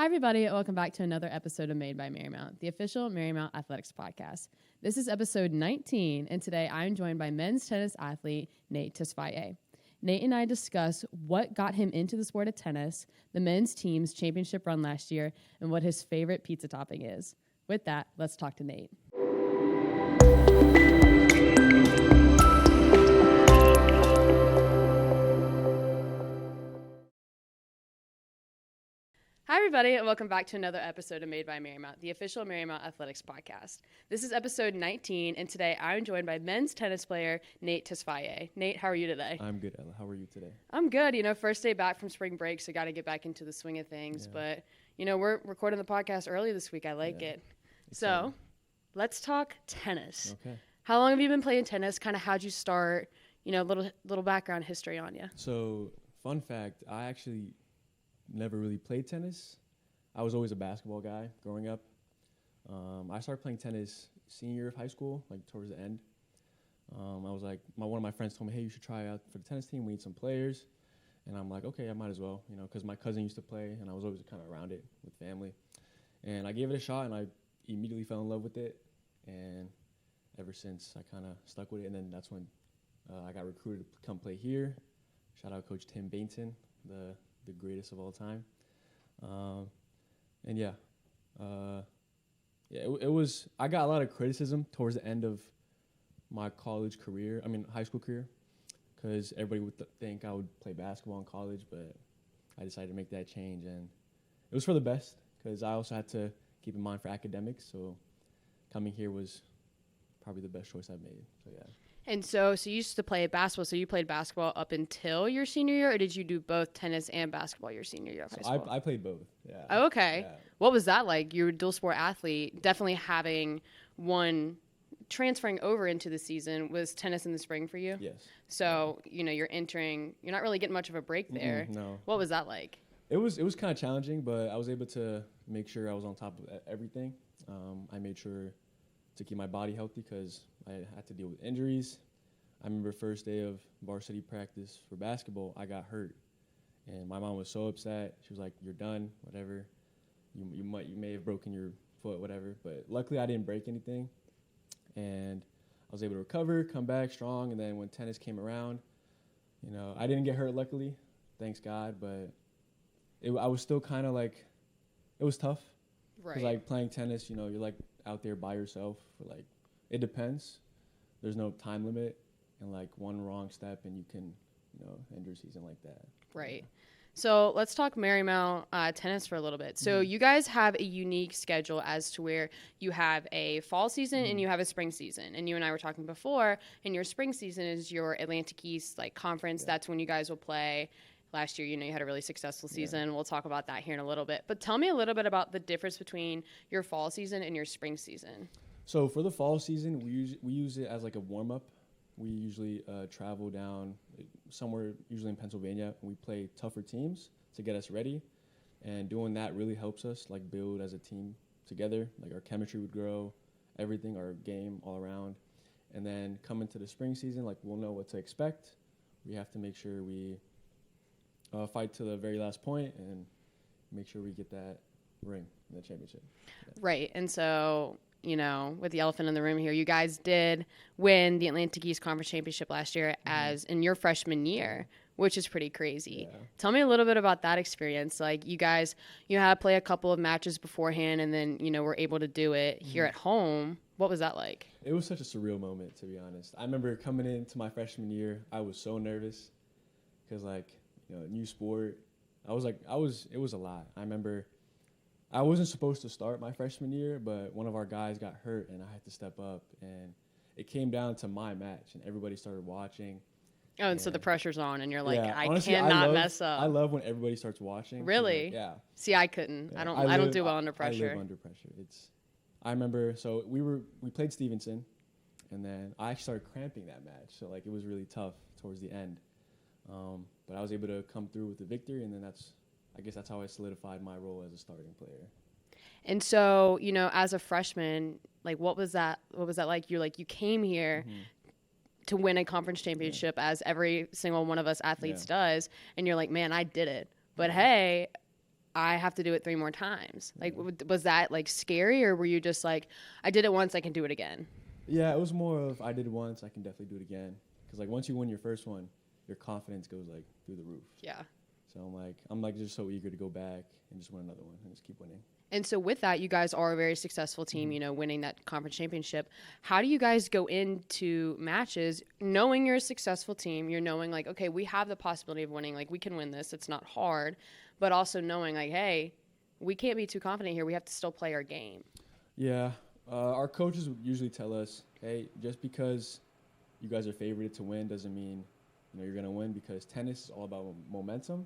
everybody, and welcome back to another episode of Made by Marymount, the official Marymount Athletics podcast. This is episode 19, and today I'm joined by men's tennis athlete Nate Tesfaye. Nate and I discuss what got him into the sport of tennis, the men's team's championship run last year, and what his favorite pizza topping is. With that, let's talk to Nate. Hi, everybody, and welcome back to another episode of Made by Marymount, the official Marymount Athletics podcast. This is episode 19, and today I'm joined by men's tennis player Nate Tesfaye. Nate, how are you today? I'm good, Ella. How are you today? I'm good. First day back from spring break, so got to get back into the swing of things. Yeah. But, we're recording the podcast early this week. I like it. So let's talk tennis. Okay. How long have you been playing tennis? Kind of how'd you start? Little background history on you. So, fun fact, I actually never really played tennis. I was always a basketball guy growing up. I started playing tennis senior year of high school, like towards the end. I was like, one of my friends told me, hey, you should try out for the tennis team. We need some players. And I'm like, okay, I might as well, because my cousin used to play, and I was always kind of around it with family. And I gave it a shot, and I immediately fell in love with it. And ever since, I kind of stuck with it. And then that's when I got recruited to come play here. Shout out Coach Tim Bainton, the greatest of all time. It was, I got a lot of criticism towards the end of my high school career, because everybody would think I would play basketball in college, but I decided to make that change, and it was for the best, because I also had to keep in mind for academics, so coming here was probably the best choice I've made, so yeah. And so you used to play basketball, so you played basketball up until your senior year, or did you do both tennis and basketball your senior year of high school? I played both, yeah. Oh, okay. Yeah. What was that like? You're a dual sport athlete, definitely having one transferring over into the season. Was tennis in the spring for you? Yes. So, you're not really getting much of a break there. No. What was that like? It was kind of challenging, but I was able to make sure I was on top of everything. I made sure to keep my body healthy because I had to deal with injuries. I remember first day of varsity practice for basketball, I got hurt, and my mom was so upset. She was like, "You're done, whatever. You may have broken your foot, whatever." But luckily, I didn't break anything, and I was able to recover, come back strong. And then when tennis came around, I didn't get hurt, luckily, thanks God. But I was still kind of like, it was tough. Right. Because like playing tennis, you're like out there by yourself for like, it depends. There's no time limit, and like one wrong step and you can, end your season like that. Right. So let's talk Marymount tennis for a little bit. So you guys have a unique schedule as to where you have a fall season and you have a spring season. And you and I were talking before, and your spring season is your Atlantic East conference. Yeah. That's when you guys will play. Last year, you had a really successful season. Yeah. We'll talk about that here in a little bit. But tell me a little bit about the difference between your fall season and your spring season. So for the fall season, we use it as like a warm-up. We usually travel down somewhere, usually in Pennsylvania, and we play tougher teams to get us ready. And doing that really helps us build as a team together. Our chemistry would grow, everything, our game all around. And then coming to the spring season, we'll know what to expect. We have to make sure we fight to the very last point and make sure we get that ring in the championship. Yeah. Right. And so, with the elephant in the room here, you guys did win the Atlantic East Conference Championship last year as in your freshman year, which is pretty crazy. Yeah. Tell me a little bit about that experience. You guys, had to play a couple of matches beforehand and then, were able to do it here at home. What was that like? It was such a surreal moment, to be honest. I remember coming into my freshman year, I was so nervous because new sport. It was a lot. I remember I wasn't supposed to start my freshman year, but one of our guys got hurt and I had to step up, and it came down to my match and everybody started watching. Oh, and so the pressure's on and you're like, yeah, I honestly, cannot mess up. I love when everybody starts watching. Really? Yeah. See, I couldn't. Yeah. I don't do well under pressure. I live under pressure. I remember, so we played Stevenson, and then I actually started cramping that match. So it was really tough towards the end. But I was able to come through with the victory, and then I guess that's how I solidified my role as a starting player. And so, as a freshman, what was that like? You came here to win a conference championship, as every single one of us athletes does, and you're like, man, I did it. But hey, I have to do it 3 more times. Like, was that like scary, or were you just like, I did it once, I can do it again? Yeah, it was more of I did it once, I can definitely do it again. Because like once you win your first one, your confidence goes like through the roof. Yeah. So I'm like just so eager to go back and just win another one and just keep winning. And so with that, you guys are a very successful team, you know, winning that conference championship. How do you guys go into matches knowing you're a successful team? You're knowing like, okay, we have the possibility of winning. Like, we can win this. It's not hard. But also knowing like, hey, we can't be too confident here. We have to still play our game. Yeah, our coaches would usually tell us, hey, just because you guys are favored to win doesn't mean you're going to win, because tennis is all about momentum,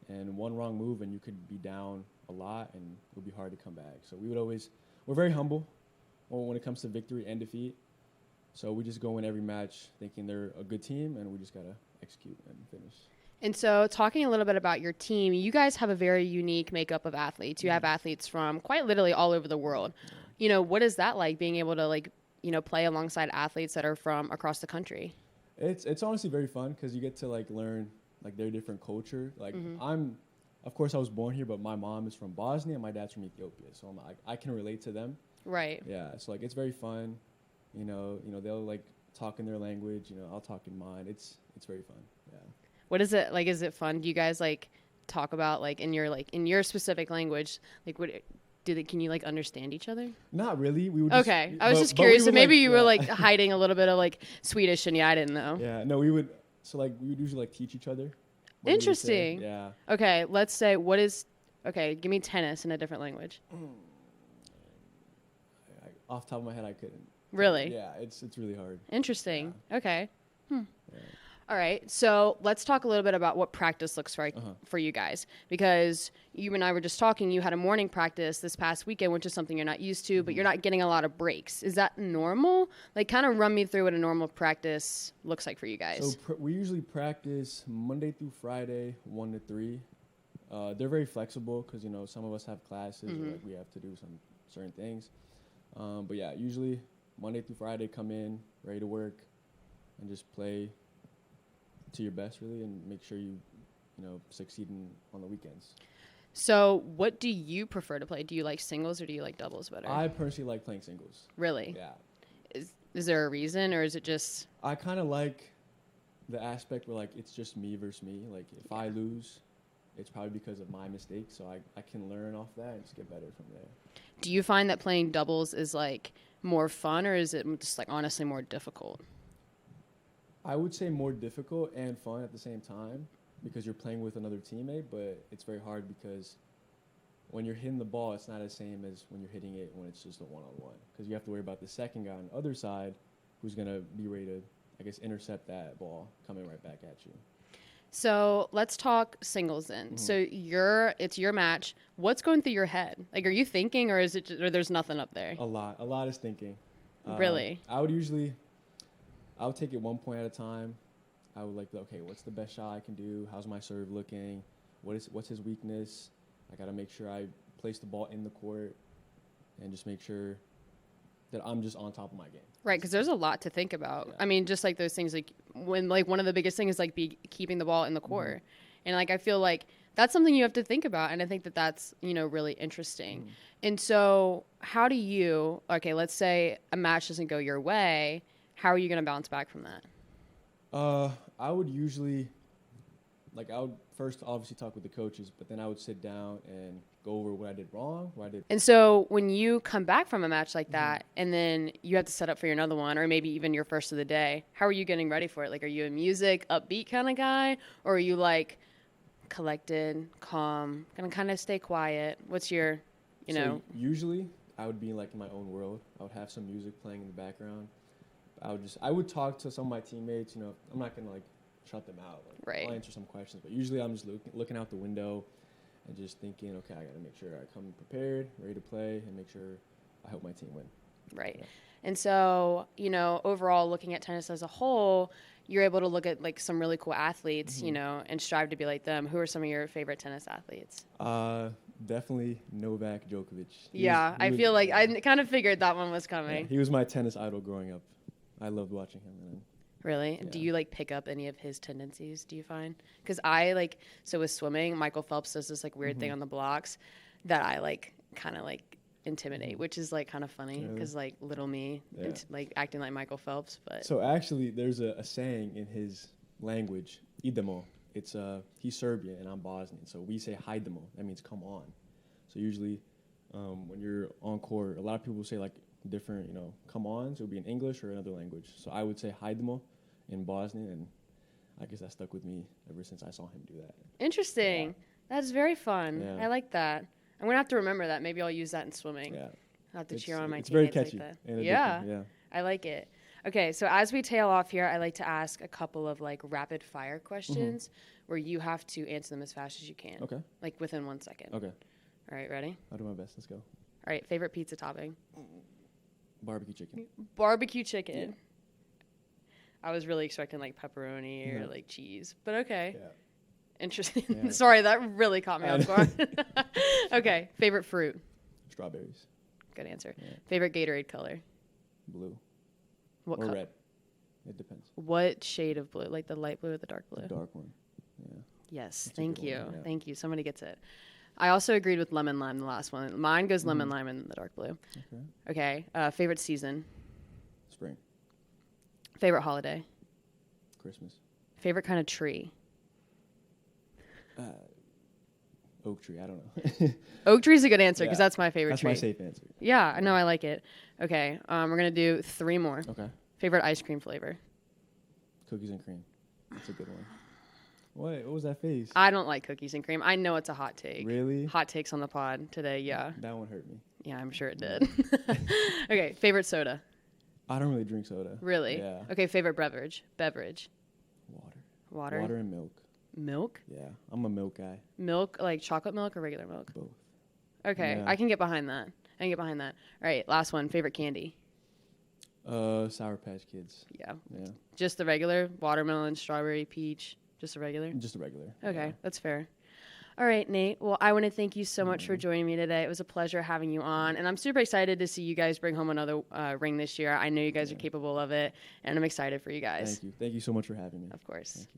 and one wrong move and you could be down a lot and it'll be hard to come back. So we're very humble when it comes to victory and defeat. So we just go in every match thinking they're a good team, and we just got to execute and finish. And so talking a little bit about your team, you guys have a very unique makeup of athletes. You have athletes from quite literally all over the world. Yeah. You know, what is that like, being able to like, you know, play alongside athletes that are from across the country? It's honestly very fun because you get to like learn like their different culture. Like of course I was born here, but my mom is from Bosnia and my dad's from Ethiopia, so I can relate to them. Right. Yeah, so like it's very fun. You know they'll like talk in their language. I'll talk in mine. It's very fun. Yeah. What is it like? Is it fun? Do you guys like talk about like in your specific language? Like, can you like understand each other? Not really. We would okay. I was just curious. So maybe you were like hiding a little bit of like Swedish, and I didn't know. Yeah. No, we would. So like we would usually like teach each other. Interesting. Yeah. Okay. Let's say okay. Give me tennis in a different language. Off the top of my head, I couldn't. Really? Yeah. It's really hard. Interesting. Yeah. Okay. Yeah. All right, so let's talk a little bit about what practice looks like for you guys, because you and I were just talking. You had a morning practice this past weekend, which is something you're not used to, but you're not getting a lot of breaks. Is that normal? Like, kind of run me through what a normal practice looks like for you guys. So we usually practice Monday through Friday, 1 to 3. They're very flexible because, some of us have classes or like we have to do some certain things. But yeah, usually Monday through Friday, come in, ready to work, and just play to your best, really, and make sure you succeed on the weekends. So what do you prefer to play? Do you like singles or do you like doubles better? I personally like playing singles. Really? Yeah. Is there a reason, or is it just... I kind of like the aspect where, like, it's just me versus me. Like, if I lose, it's probably because of my mistake, so I can learn off that and just get better from there. Do you find that playing doubles is, like, more fun, or is it just, like, honestly more difficult? I would say more difficult and fun at the same time because you're playing with another teammate, but it's very hard because when you're hitting the ball, it's not the same as when you're hitting it when it's just a one-on-one, because you have to worry about the second guy on the other side who's going to be ready to, I guess, intercept that ball coming right back at you. So let's talk singles then. So it's your match. What's going through your head? Like, are you thinking, or is it or there's nothing up there? A lot is thinking. Really? I would take it 1 point at a time. I would like, okay, what's the best shot I can do? How's my serve looking? What's his weakness? I got to make sure I place the ball in the court and just make sure that I'm just on top of my game. Right, because there's a lot to think about. Yeah. I mean, just like those things, like when like one of the biggest things is like keeping the ball in the court. And like I feel like that's something you have to think about, and I think that that's, really interesting. And so how do you, okay, let's say a match doesn't go your way, how are you going to bounce back from that? I would usually, I would first obviously talk with the coaches, but then I would sit down and go over what I did wrong, And so when you come back from a match like that, and then you have to set up for your another one, or maybe even your first of the day, how are you getting ready for it? Like, are you a music, upbeat kind of guy, or are you like collected, calm, gonna kind of stay quiet? What's your, So usually I would be like in my own world. I would have some music playing in the background. I would talk to some of my teammates. I'm not gonna shut them out. Right. I'll answer some questions, but usually I'm just looking out the window and just thinking, okay, I got to make sure I come prepared, ready to play, and make sure I help my team win. Right. Yeah. And so, overall, looking at tennis as a whole, you're able to look at some really cool athletes, and strive to be like them. Who are some of your favorite tennis athletes? Definitely Novak Djokovic. I feel like I kind of figured that one was coming. Yeah, he was my tennis idol growing up. I loved watching him. Really? Yeah. Do you like pick up any of his tendencies, do you find? Because I like, so with swimming, Michael Phelps does this like weird thing on the blocks that I like kind of like intimidate, which is like kind of funny Really? because like little me, Yeah. like acting like Michael Phelps. But So actually, there's a saying in his language, idemo. It's he's Serbian and I'm Bosnian, so we say hajdemo. That means come on. So usually, when you're on court, a lot of people say like different, come ons. It would be in English or another language. So I would say hajdemo in Bosnian, and I guess that stuck with me ever since I saw him do that. interesting. Yeah. That's very fun. Yeah. I like that. I'm gonna have to remember that. Maybe I'll use that in swimming. Yeah, I'll have to cheer on my it's very teammates catchy. like that. And addicting, Yeah. yeah. I like it. Okay, so as we tail off here, I like to ask a couple of like rapid fire questions where you have to answer them as fast as you can. Okay. Like within 1 second. Okay. All right, ready? I'll do my best. Let's go. All right, favorite pizza topping? Barbecue chicken. Barbecue chicken. Yeah. I was really expecting like pepperoni or like cheese, but okay. Yeah. Interesting. Yeah. Sorry, that really caught me off guard. Okay, favorite fruit? Strawberries. Good answer. Yeah. Favorite Gatorade color? Blue. What or color? red. It depends. What shade of blue? Like the light blue or the dark blue? The dark one. Yeah. Yes, That's a thank good you. one, yeah. Thank you. Somebody gets it. I also agreed with lemon lime, the last one. Mine goes lemon lime and the dark blue. Okay. Okay. Favorite season? Spring. Favorite holiday? Christmas. Favorite kind of tree? Oak tree. I don't know. Oak tree is a good answer because Yeah. that's my favorite That's tree. my safe answer. Yeah, I know. I like it. Okay. We're going to do 3 more. Okay. Favorite ice cream flavor? Cookies and cream. That's a good one. What was that face? I don't like cookies and cream. I know it's a hot take. Really? Hot takes on the pod today. Yeah. That one hurt me. Yeah, I'm sure it did. Okay. Favorite soda? I don't really drink soda. Really? Yeah. Okay. Favorite beverage? Water. Water? Water and milk. Milk? Yeah. I'm a milk guy. Milk, like chocolate milk or regular milk? Both. Okay, Yeah. I can get behind that. All right, last one. Favorite candy? Sour Patch Kids. Yeah. Yeah. Just the regular? Watermelon, strawberry, peach? Just the regular? Just a regular. Okay, Yeah. that's fair. All right, Nate. Well, I want to thank you so much for joining me today. It was a pleasure having you on, and I'm super excited to see you guys bring home another ring this year. I know you guys are capable of it, and I'm excited for you guys. Thank you. Thank you so much for having me. Of course. Thank you.